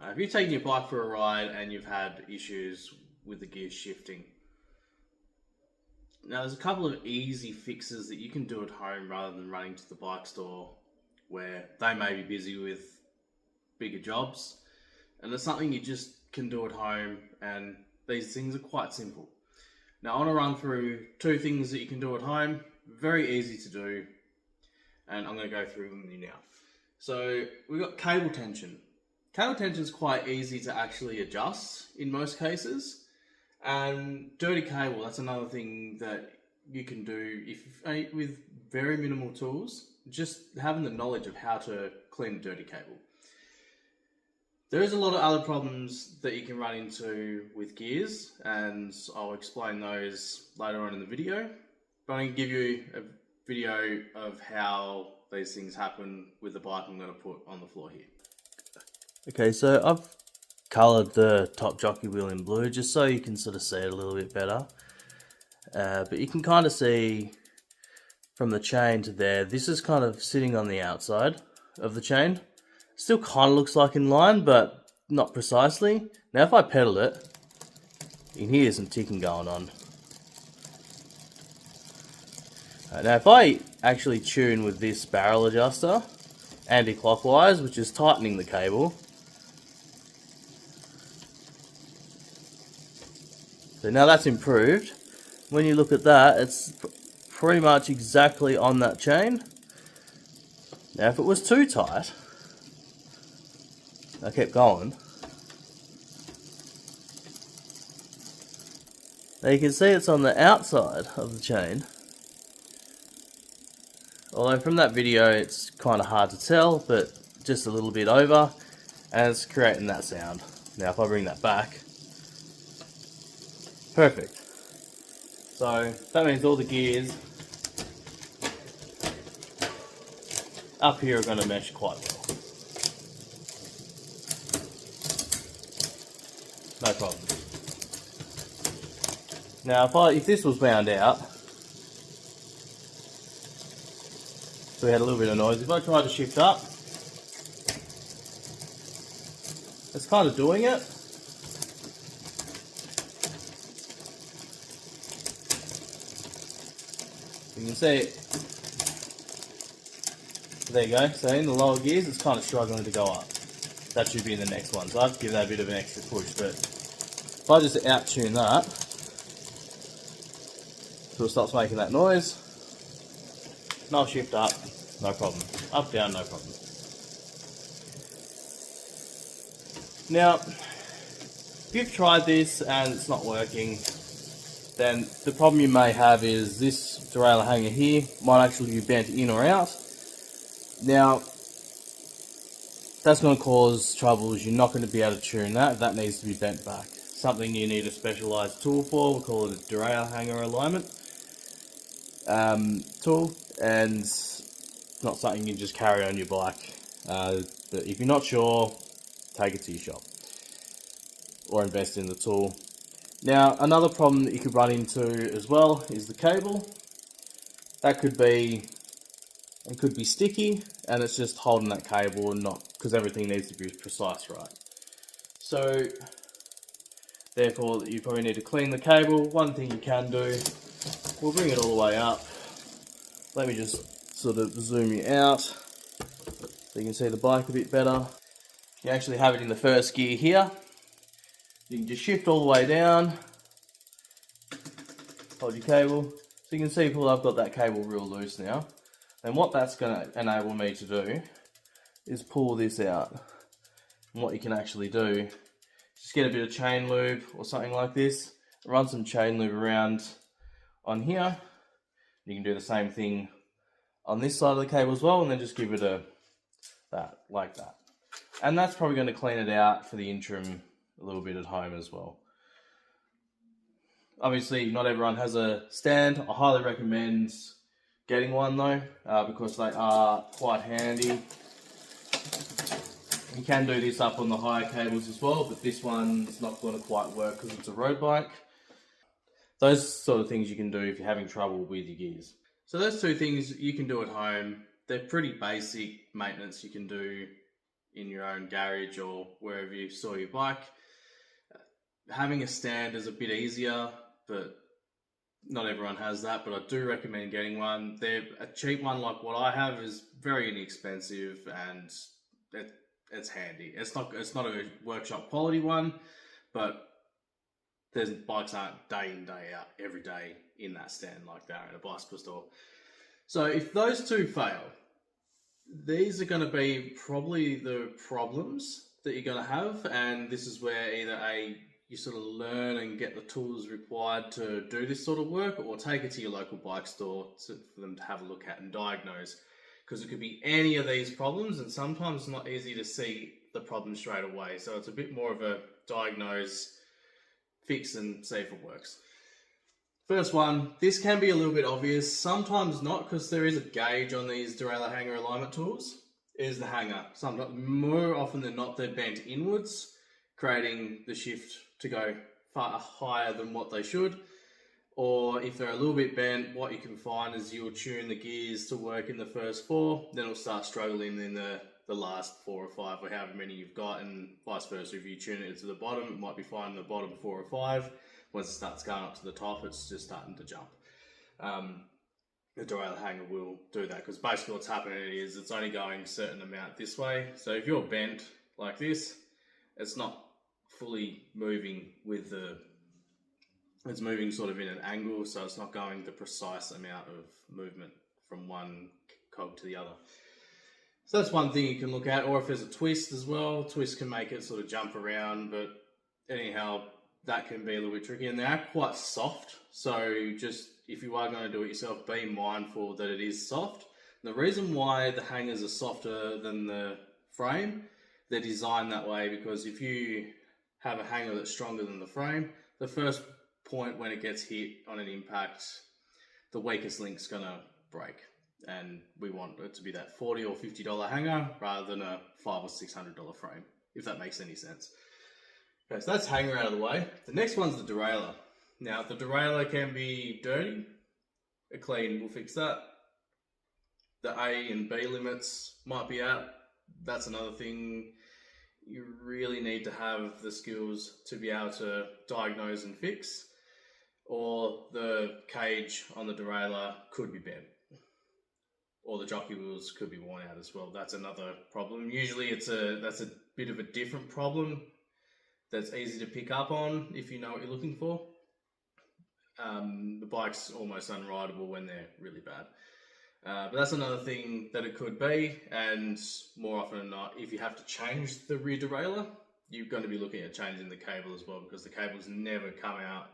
If you're taking your bike for a ride and you've had issues with the gears shifting, now there's a couple of easy fixes that you can do at home rather than running to the bike store where they may be busy with bigger jobs. And there's something you just can do at home, and these things are quite simple. Now I want to run through two things that you can do at home, very easy to do, and I'm going to go through them with you now. So we've got cable tension. Cable tension is quite easy to actually adjust in most cases. And dirty cable, that's another thing that you can do with very minimal tools, just having the knowledge of how to clean dirty cable. There is a lot of other problems that you can run into with gears, and I'll explain those later on in the video. But I'm going to give you a video of how these things happen with the bike I'm going to put on the floor here. Okay, so I've coloured the top jockey wheel in blue just so you can sort of see it a little bit better. But you can kind of see from the chain to there, this is kind of sitting on the outside of the chain. Still kind of looks like in line, but not precisely. Now if I pedal it, you can hear some ticking going on. Now if I actually tune with this barrel adjuster anti-clockwise, which is tightening the cable, so now that's improved. When you look at that, it's pretty much exactly on that chain. Now if it was too tight, I kept going, now you can see it's on the outside of the chain. Although from that video it's kind of hard to tell, but just a little bit over, and it's creating that sound. Now if I bring that back, perfect. So that means all the gears up here are going to mesh quite well. No problem. Now if this was wound out, so we had a little bit of noise, if I tried to shift up, it's kind of doing it. You can see it. There you go. So in the lower gears, it's kind of struggling to go up. That should be in the next one. So I have to give that a bit of an extra push. But if I just out-tune that, so it stops making that noise, and I'll shift up, no problem. Up, down, no problem. Now, if you've tried this and it's not working, then the problem you may have is this derailleur hanger here might actually be bent in or out. Now, that's going to cause troubles. You're not going to be able to tune that. That needs to be bent back. Something you need a specialised tool for. We call it a derailleur hanger alignment tool, and it's not something you can just carry on your bike. But if you're not sure, take it to your shop or invest in the tool. Now, another problem that you could run into as well is the cable. That could be sticky, and it's just holding that cable, and not because everything needs to be precise, right? So, therefore, you probably need to clean the cable. One thing you can do, we'll bring it all the way up. Let me just sort of zoom you out so you can see the bike a bit better. You actually have it in the first gear here. You can just shift all the way down, hold your cable. So you can see, I've got that cable real loose now. And what that's going to enable me to do is pull this out. And what you can actually do, just get a bit of chain lube or something like this, run some chain lube around on here. You can do the same thing on this side of the cable as well, and then just give it like that. And that's probably going to clean it out for the interim a little bit at home as well. Obviously, not everyone has a stand. I highly recommend getting one though, because they are quite handy. You can do this up on the higher cables as well, but this one's not going to quite work because it's a road bike. Those sort of things you can do if you're having trouble with your gears. So those two things you can do at home. They're pretty basic maintenance you can do in your own garage or wherever you store your bike. Having a stand is a bit easier, but not everyone has that. But I do recommend getting one. They're a cheap one like what I have is very inexpensive, and it's handy. It's not a workshop quality one, but there's bikes aren't day in day out every day in that stand like they are in a bicycle store. So if those two fail, these are going to be probably the problems that you're going to have, and this is where either you sort of learn and get the tools required to do this sort of work, or take it to your local bike store for them to have a look at and diagnose, because it could be any of these problems, and sometimes it's not easy to see the problem straight away. So it's a bit more of a diagnose, fix, and see if it works. First one, this can be a little bit obvious, sometimes not, because there is a gauge on these derailleur hanger alignment tools, is the hanger. Sometimes, more often than not, they're bent inwards, creating the shift to go far higher than what they should. Or if they're a little bit bent, what you can find is you'll tune the gears to work in the first 4, then it'll start struggling in the last 4 or 5, or however many you've got, and vice versa. If you tune it to the bottom, it might be fine in the bottom 4 or 5. Once it starts going up to the top, it's just starting to jump. The derailleur hanger will do that, because basically what's happening is it's only going a certain amount this way. So if you're bent like this, it's not fully moving with it's moving sort of in an angle, so it's not going the precise amount of movement from one cog to the other. So that's one thing you can look at. Or if there's a twist as well, twist can make it sort of jump around, but anyhow, that can be a little bit tricky, and they are quite soft. So just, if you are going to do it yourself, be mindful that it is soft. The reason why the hangers are softer than the frame, they're designed that way because if you have a hanger that's stronger than the frame, the first point when it gets hit on an impact, the weakest link's gonna break. And we want it to be that $40 or $50 hanger rather than a $500 or $600 frame, if that makes any sense. Okay, so that's hanger out of the way. The next one's the derailleur. Now, if the derailleur can be dirty, a clean will fix that. The A and B limits might be out. That's another thing. You really need to have the skills to be able to diagnose and fix. Or the cage on the derailleur could be bent. Or the jockey wheels could be worn out as well. That's another problem. Usually that's a bit of a different problem that's easy to pick up on if you know what you're looking for. The bike's almost unrideable when they're really bad. But that's another thing that it could be, and more often than not, if you have to change the rear derailleur, you're going to be looking at changing the cable as well, because the cables never come out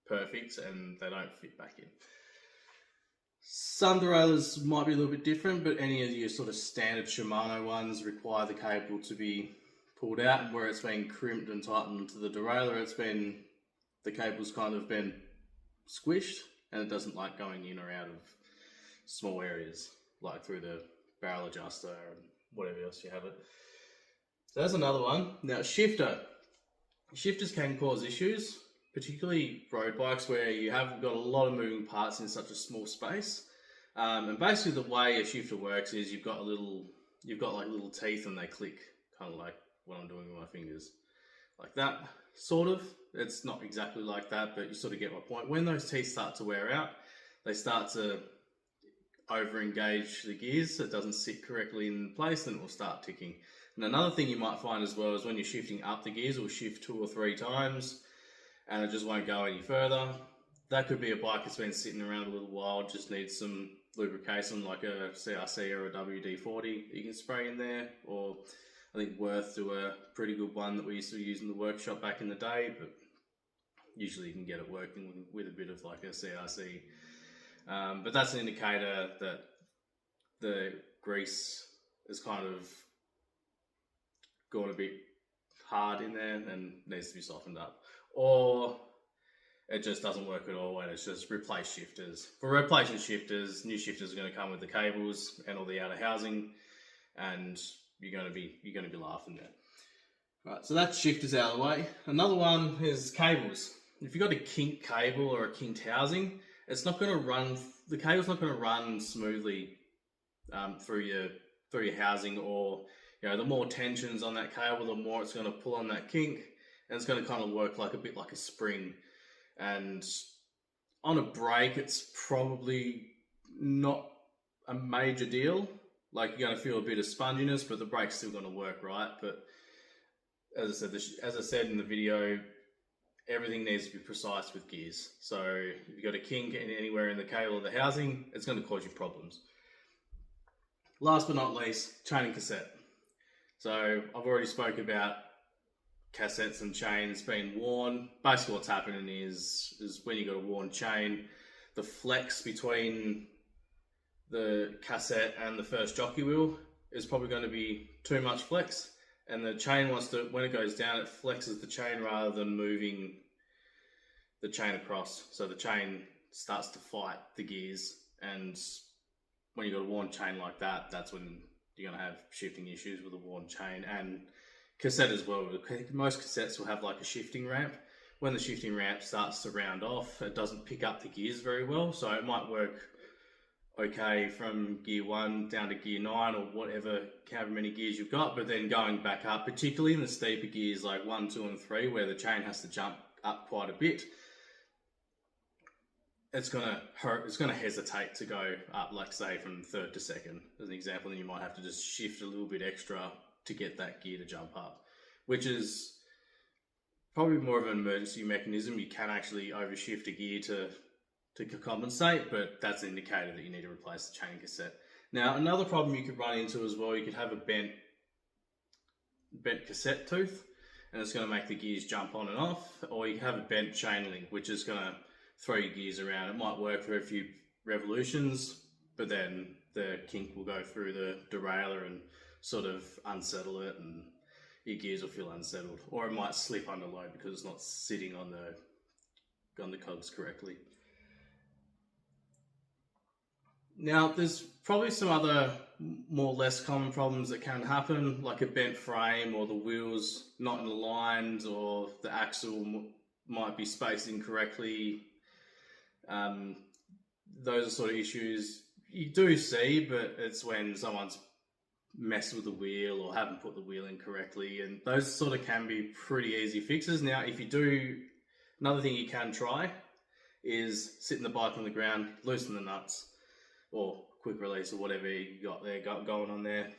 perfect and they don't fit back in. Some derailleurs might be a little bit different, but any of your sort of standard Shimano ones require the cable to be pulled out, and where it's been crimped and tightened to the derailleur, the cable's kind of been squished, and it doesn't like going in or out of small areas, like through the barrel adjuster and whatever else you have it. So that's another one. Now, shifters can cause issues, particularly road bikes where you have got a lot of moving parts in such a small space. And basically the way a shifter works is you've got like little teeth and they click, kind of like what I'm doing with my fingers. Like that, sort of. It's not exactly like that, but you sort of get my point. When those teeth start to wear out, they start to over-engage the gears, so it doesn't sit correctly in place, and it will start ticking. And another thing you might find as well is when you're shifting up the gears, it will shift 2 or 3 times, and it just won't go any further. That could be a bike that's been sitting around a little while, just needs some lubrication, like a CRC or a WD-40 you can spray in there, or I think Worth do a pretty good one that we used to use in the workshop back in the day, but usually you can get it working with a bit of like a CRC. But that's an indicator that the grease is kind of gone a bit hard in there and needs to be softened up. Or it just doesn't work at all and it's just replace shifters. For replacing shifters, new shifters are going to come with the cables and all the outer housing, and you're going to be laughing there. Right, so that's shifters out of the way. Another one is cables. If you've got a kinked cable or a kinked housing, it's not going to run. The cable's not going to run smoothly through your housing, or you know, the more tensions on that cable, the more it's going to pull on that kink, and it's going to kind of work like a bit like a spring. And on a break, it's probably not a major deal. Like, you're going to feel a bit of sponginess, but the brake's still going to work, right? But as I said in the video, everything needs to be precise with gears. So if you've got a kink anywhere in the cable or the housing, it's going to cause you problems. Last but not least, chain and cassette. So I've already spoke about cassettes and chains being worn. Basically what's happening is when you've got a worn chain, the flex between the cassette and the first jockey wheel is probably going to be too much flex, and the chain wants to, when it goes down, it flexes the chain rather than moving the chain across. So the chain starts to fight the gears, and when you've got a worn chain like that, that's when you're going to have shifting issues with a worn chain. And cassette as well. Most cassettes will have like a shifting ramp. When the shifting ramp starts to round off, it doesn't pick up the gears very well, so it might work okay from gear 1 down to gear 9 or whatever, however many gears you've got, but then going back up, particularly in the steeper gears like 1, 2 and 3, where the chain has to jump up quite a bit, it's gonna hesitate to go up, like say from 3rd to 2nd as an example. Then you might have to just shift a little bit extra to get that gear to jump up, which is probably more of an emergency mechanism. You can actually overshift a gear to compensate, but that's an indicator that you need to replace the chain cassette. Now, another problem you could run into as well, you could have a bent cassette tooth, and it's going to make the gears jump on and off, or you can have a bent chain link, which is going to throw your gears around. It might work for a few revolutions, but then the kink will go through the derailleur and sort of unsettle it, and your gears will feel unsettled, or it might slip under load because it's not sitting on the cogs correctly. Now, there's probably some other more less common problems that can happen, like a bent frame, or the wheels not aligned, or the axle might be spaced incorrectly. Those are sort of issues you do see, but it's when someone's messed with the wheel or haven't put the wheel in correctly, and those sort of can be pretty easy fixes. Now, if you do, another thing you can try is sitting the bike on the ground, loosen the nuts, or quick release, or whatever you got there going on there.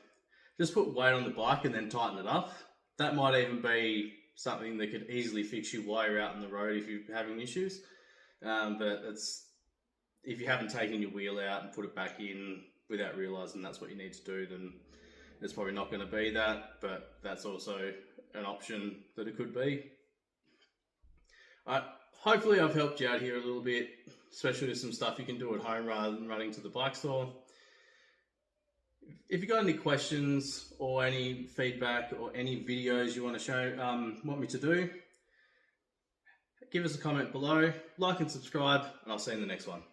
Just put weight on the bike and then tighten it up. That might even be something that could easily fix you while you're out on the road if you're having issues. But if you haven't taken your wheel out and put it back in without realising that's what you need to do, then it's probably not going to be that, but that's also an option that it could be. Hopefully I've helped you out here a little bit, especially with some stuff you can do at home rather than running to the bike store. If you've got any questions or any feedback or any videos you want to want me to do, give us a comment below, like and subscribe, and I'll see you in the next one.